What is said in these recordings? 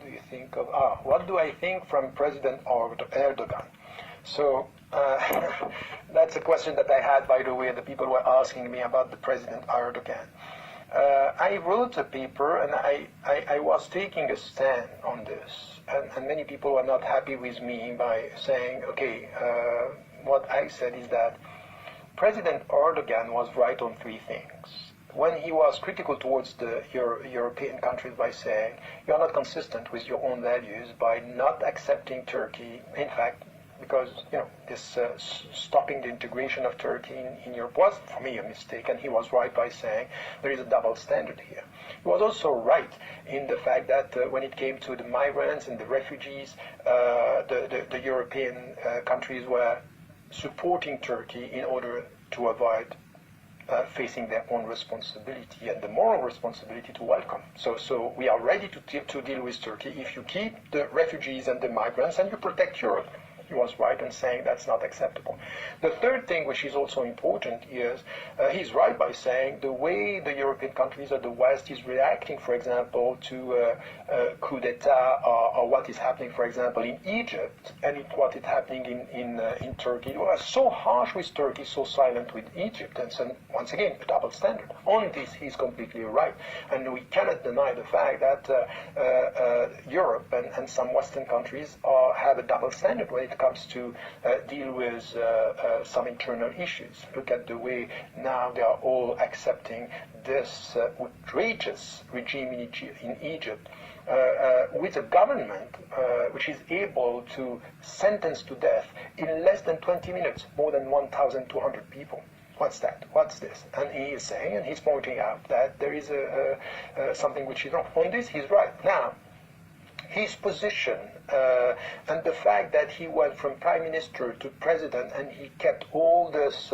do you think of? What do I think from President Erdogan? So that's a question that I had, by the way. The people were asking me about the President Erdogan. I wrote a paper, and I was taking a stand on this, and many people were not happy with me by saying, okay, what I said is that President Erdogan was right on three things. When he was critical towards the European countries by saying, you are not consistent with your own values by not accepting Turkey, in fact, because this stopping the integration of Turkey in Europe was, for me, a mistake, and he was right by saying there is a double standard here. He was also right in the fact that when it came to the migrants and the refugees, the European countries were supporting Turkey in order to avoid facing their own responsibility and the moral responsibility to welcome. So we are ready to deal with Turkey if you keep the refugees and the migrants and you protect Europe. He was right in saying that's not acceptable. The third thing, which is also important, is he's right by saying the way the European countries or the West is reacting, for example, to coup d'etat or what is happening, for example, in Egypt and what is happening in Turkey. It was so harsh with Turkey, so silent with Egypt, and so, once again, a double standard. On this, he's completely right. And we cannot deny the fact that Europe and some Western countries have a double standard when it comes to deal with some internal issues. Look at the way now they are all accepting this outrageous regime in Egypt with a government which is able to sentence to death in less than 20 minutes more than 1,200 people. What's that? What's this? And he is saying, and he's pointing out that there is something which is wrong. On this, he's right. Now, his position and the fact that he went from prime minister to president and he kept all this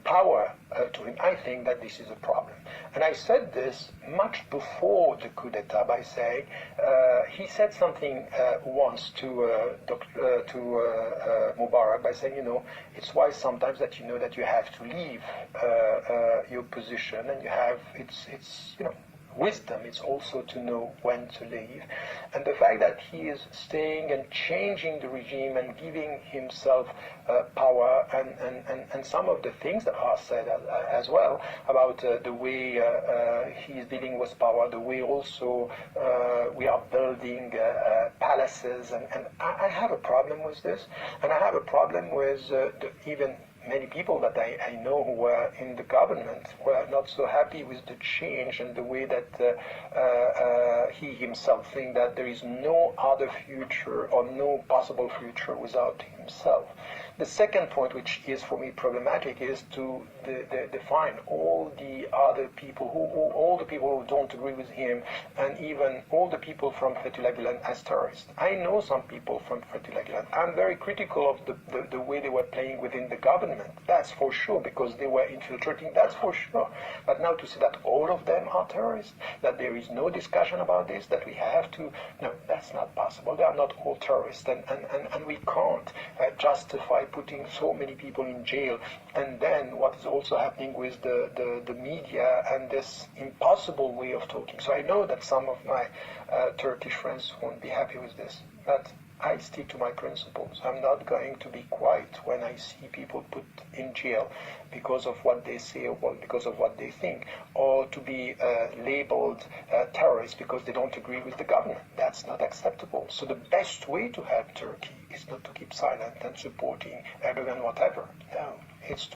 power to him, I think that this is a problem. And I said this much before the coup d'etat by saying, he said something once to Mubarak by saying, it's wise sometimes that you know that you have to leave your position, and you have, it's wisdom is also to know when to leave. And the fact that he is staying and changing the regime and giving himself power, and some of the things that are said as well about the way he is dealing with power, the way also we are building palaces, and I have a problem with this, and I have a problem with even many people that I know who were in the government were not so happy with the change and the way that he himself thinks that there is no other future or no possible future without himself. The second point, which is for me problematic, is to define all the other people, all the people who don't agree with him, and even all the people from Fethullah Gulen as terrorists. I know some people from Fethullah Gulen. I'm very critical of the way they were playing within the government. That's for sure, because they were infiltrating. That's for sure. But now to say that all of them are terrorists, that there is no discussion about this, that we have to, no, that's not possible. They are not all terrorists, and we can't justify putting so many people in jail. And then what is also happening with the media and this impossible way of talking. So I know that some of my Turkish friends won't be happy with this, but I stick to my principles. I'm not going to be quiet when I see people put in jail because of what they say or because of what they think, or to be labeled terrorists because they don't agree with the government. That's not acceptable. So the best way to help Turkey is not to keep silent and supporting Erdogan whatever. No, it's